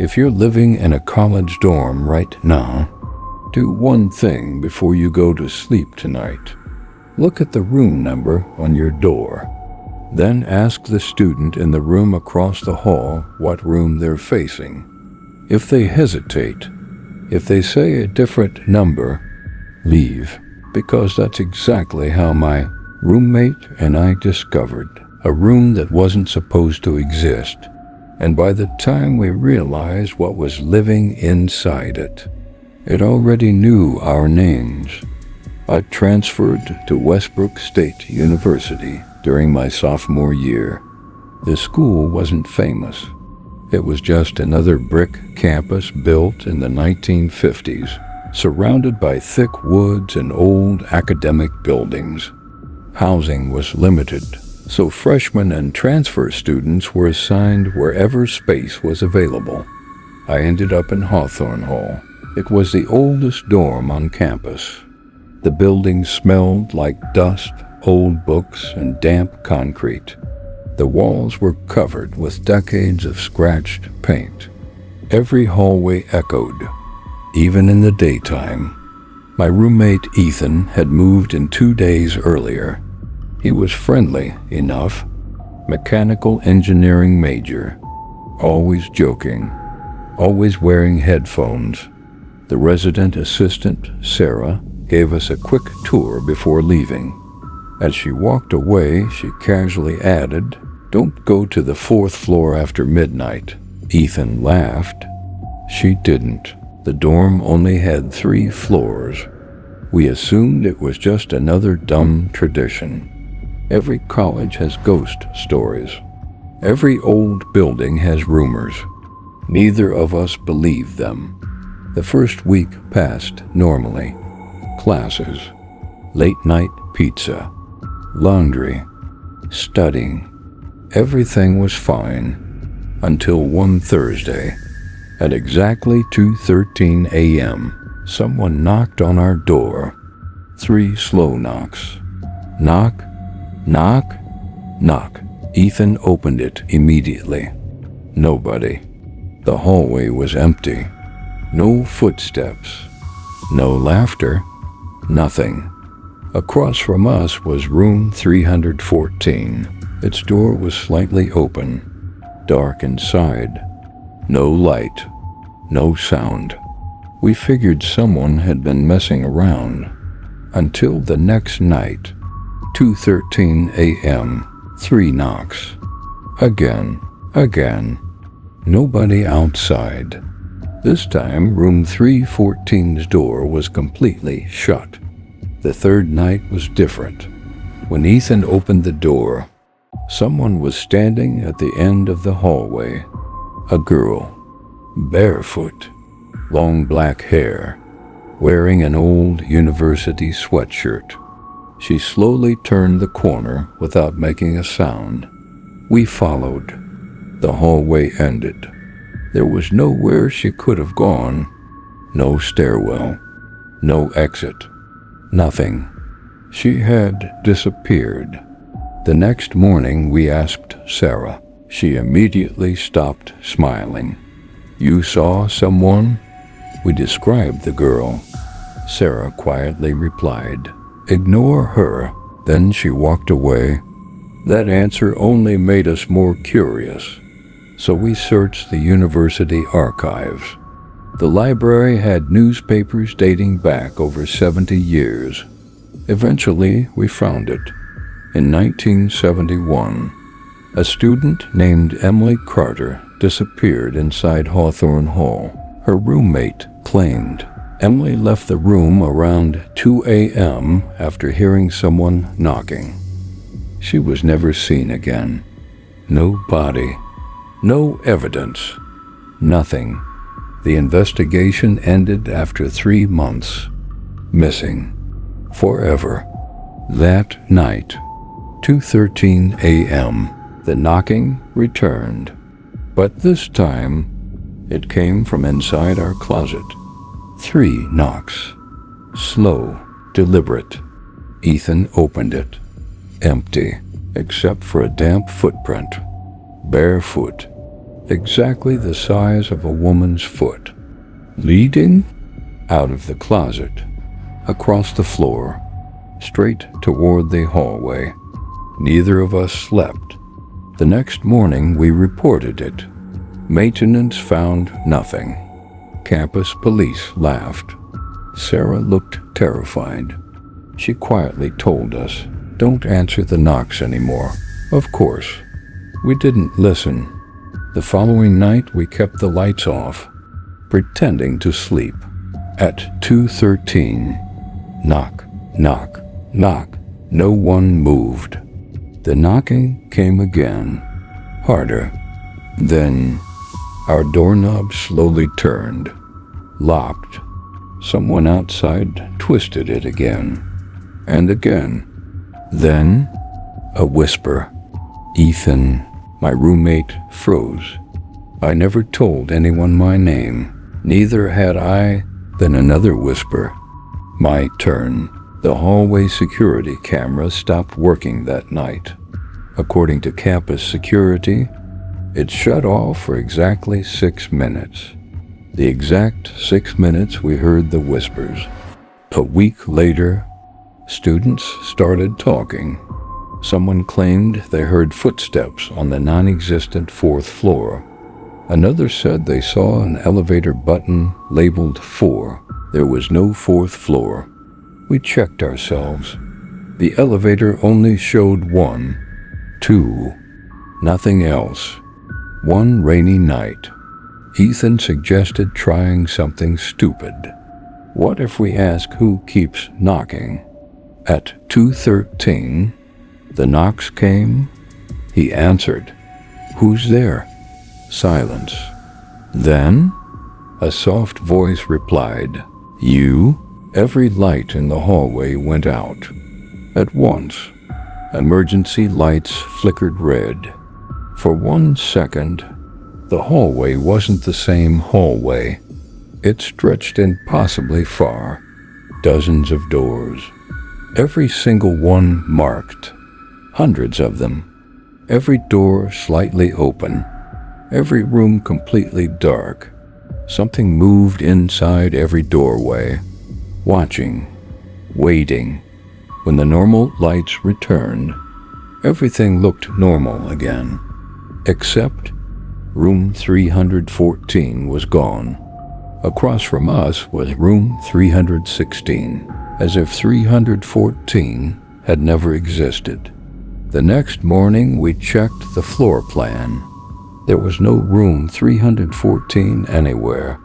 If you're living in a college dorm right now, do one thing before you go to sleep tonight. Look at the room number on your door. Then ask the student in the room across the hall what room they're facing. If they hesitate, if they say a different number, leave, because that's exactly how my roommate and I discovered a room that wasn't supposed to exist. And by the time we realized what was living inside it, it already knew our names. I transferred to Westbrook State University during my sophomore year. The school wasn't famous. It was just another brick campus built in the 1950s, surrounded by thick woods and old academic buildings. Housing was limited, so freshmen and transfer students were assigned wherever space was available. I ended up in Hawthorne Hall. It was the oldest dorm on campus. The building smelled like dust, old books, and damp concrete. The walls were covered with decades of scratched paint. Every hallway echoed, even in the daytime. My roommate Ethan had moved in 2 days earlier. He was friendly enough, mechanical engineering major, always joking, always wearing headphones. The resident assistant, Sarah, gave us a quick tour before leaving. As she walked away, she casually added, "Don't go to the 4th floor after midnight." Ethan laughed. She didn't. The dorm only had 3 floors. We assumed it was just another dumb tradition. Every college has ghost stories. Every old building has rumors. Neither of us believed them. The first week passed normally. Classes, late-night pizza, laundry, studying. Everything was fine until one Thursday. At exactly 2:13 a.m., someone knocked on our door. 3 slow knocks. Knock, knock, knock. Ethan opened it immediately. Nobody. The hallway was empty. No footsteps. No laughter. Nothing. Across from us was room 314. Its door was slightly open. Dark inside. No light. No sound. We figured someone had been messing around. Until the next night. 2:13 a.m. 3 knocks. Again. Nobody outside. This time, room 314's door was completely shut. The third night was different. When Ethan opened the door, someone was standing at the end of the hallway. A girl, barefoot, long black hair, wearing an old university sweatshirt. She slowly turned the corner without making a sound. We followed. The hallway ended. There was nowhere she could have gone. No stairwell. No exit. Nothing. She had disappeared. The next morning we asked Sarah. She immediately stopped smiling. "You saw someone?" We described the girl. Sarah quietly replied, "Ignore her." Then she walked away. That answer only made us more curious. So we searched the university archives. The library had newspapers dating back over 70 years. Eventually, we found it. In 1971, a student named Emily Carter disappeared inside Hawthorne Hall. Her roommate claimed Emily left the room around 2 a.m. after hearing someone knocking. She was never seen again. No body. No evidence. Nothing. The investigation ended after 3 months. Missing. Forever. That night, 2:13 a.m., the knocking returned. But this time, it came from inside our closet. 3 knocks. Slow, deliberate. Ethan opened it. Empty, except for a damp footprint. Barefoot. exactly the size of a woman's foot, leading out of the closet, across the floor, straight toward the hallway. Neither of us slept. The next morning we reported it. Maintenance found nothing. Campus police laughed. Sarah looked terrified. She quietly told us, "Don't answer the knocks anymore." Of course, we didn't listen. The following night we kept the lights off, pretending to sleep. At 2:13, knock, knock, knock. No one moved. The knocking came again, harder. Then our doorknob slowly turned, locked. Someone outside twisted it again, and again. Then a whisper. Ethan, my roommate, froze. I never told anyone my name. Neither had I. Then another whisper. My turn. The hallway security camera stopped working that night. According to campus security, it shut off for exactly 6 minutes. The exact 6 minutes we heard the whispers. A week later, students started talking. Someone claimed they heard footsteps on the non-existent 4th floor. Another said they saw an elevator button labeled 4. There was no 4th floor. We checked ourselves. The elevator only showed 1, 2, nothing else. One rainy night, Ethan suggested trying something stupid. What if we ask who keeps knocking? At 2:13, the knocks came. He answered, "Who's there?" Silence. Then, a soft voice replied, "You?" Every light in the hallway went out. At once, emergency lights flickered red. For 1 second, the hallway wasn't the same hallway. It stretched impossibly far. Dozens of doors. Every single one marked. Hundreds of them. Every door slightly open. Every room completely dark. Something moved inside every doorway. Watching. Waiting. When the normal lights returned, everything looked normal again. Except room 314 was gone. Across from us was room 316, as if 314 had never existed. The next morning we checked the floor plan. There was no room 314 anywhere.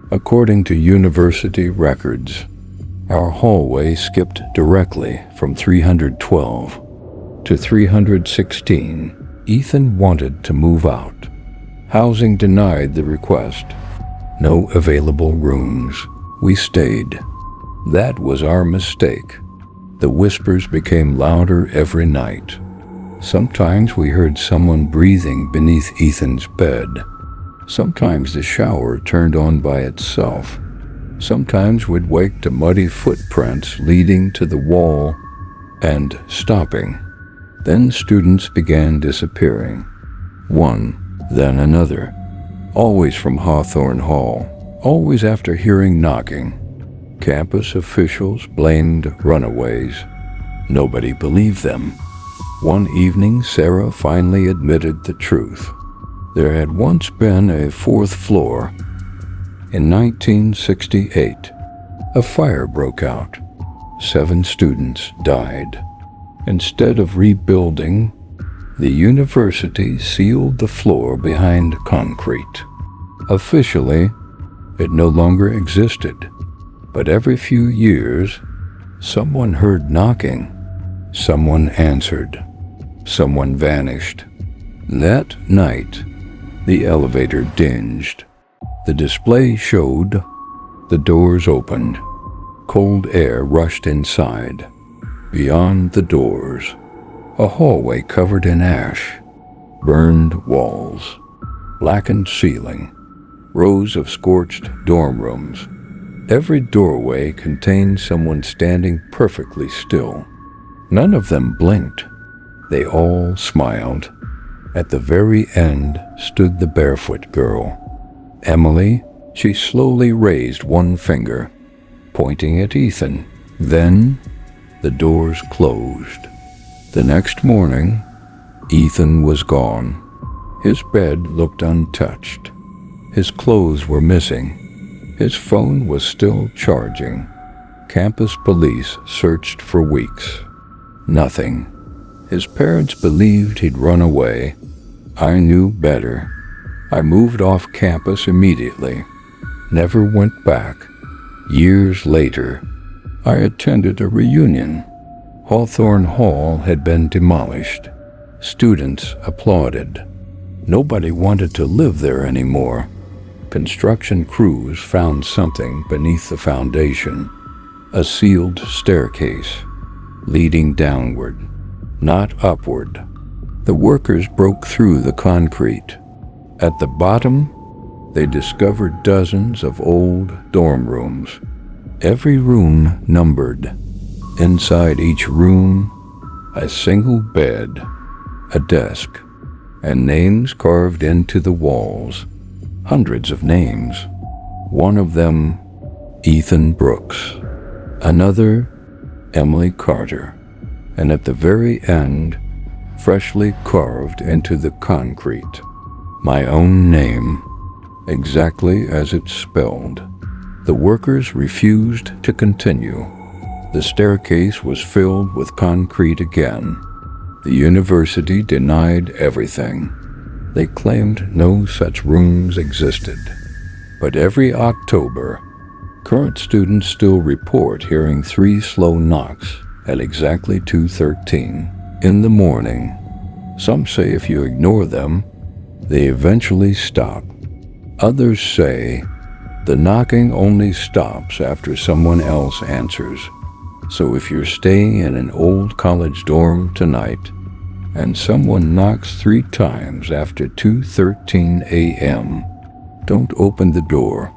According to university records, our hallway skipped directly from 312 to 316. Ethan wanted to move out. Housing denied the request. No available rooms. We stayed. That was our mistake. The whispers became louder every night. Sometimes we heard someone breathing beneath Ethan's bed. Sometimes the shower turned on by itself. Sometimes we'd wake to muddy footprints leading to the wall and stopping. Then students began disappearing. One, then another. Always from Hawthorne Hall. Always after hearing knocking. Campus officials blamed runaways. Nobody believed them. One evening, Sarah finally admitted the truth. There had once been a 4th floor. In 1968, a fire broke out. 7 students died. Instead of rebuilding, the university sealed the floor behind concrete. Officially, it no longer existed, but every few years, someone heard knocking. Someone answered. Someone vanished. That night, the elevator dinged. The display showed the doors opened. Cold air rushed inside. Beyond the doors, a hallway covered in ash, burned walls, blackened ceiling, rows of scorched dorm rooms. Every doorway contained someone standing perfectly still. None of them blinked. They all smiled. At the very end stood the barefoot girl. Emily. She slowly raised one finger, pointing at Ethan. Then the doors closed. The next morning, Ethan was gone. His bed looked untouched. His clothes were missing. His phone was still charging. Campus police searched for weeks. Nothing. His parents believed he'd run away. I knew better. I moved off campus immediately. Never went back. Years later, I attended a reunion. Hawthorne Hall had been demolished. Students applauded. Nobody wanted to live there anymore. Construction crews found something beneath the foundation. A sealed staircase, leading downward, not upward. The workers broke through the concrete. At the bottom, they discovered dozens of old dorm rooms, every room numbered. Inside each room, a single bed, a desk, and names carved into the walls. Hundreds of names. One of them, Ethan Brooks. Another, Emily Carter. And at the very end, freshly carved into the concrete, my own name, exactly as it's spelled. The workers refused to continue. The staircase was filled with concrete again. The university denied everything. They claimed no such rooms existed. But every October, current students still report hearing 3 slow knocks at exactly 2:13 in the morning. Some say if you ignore them, they eventually stop. Others say the knocking only stops after someone else answers. So if you're staying in an old college dorm tonight and someone knocks 3 times after 2:13 a.m., don't open the door,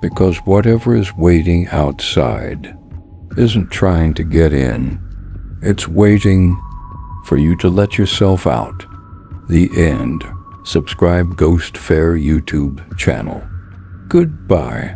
because whatever is waiting outside isn't trying to get in. It's waiting for you to let yourself out. The end. Subscribe Ghost Fair YouTube channel. Goodbye.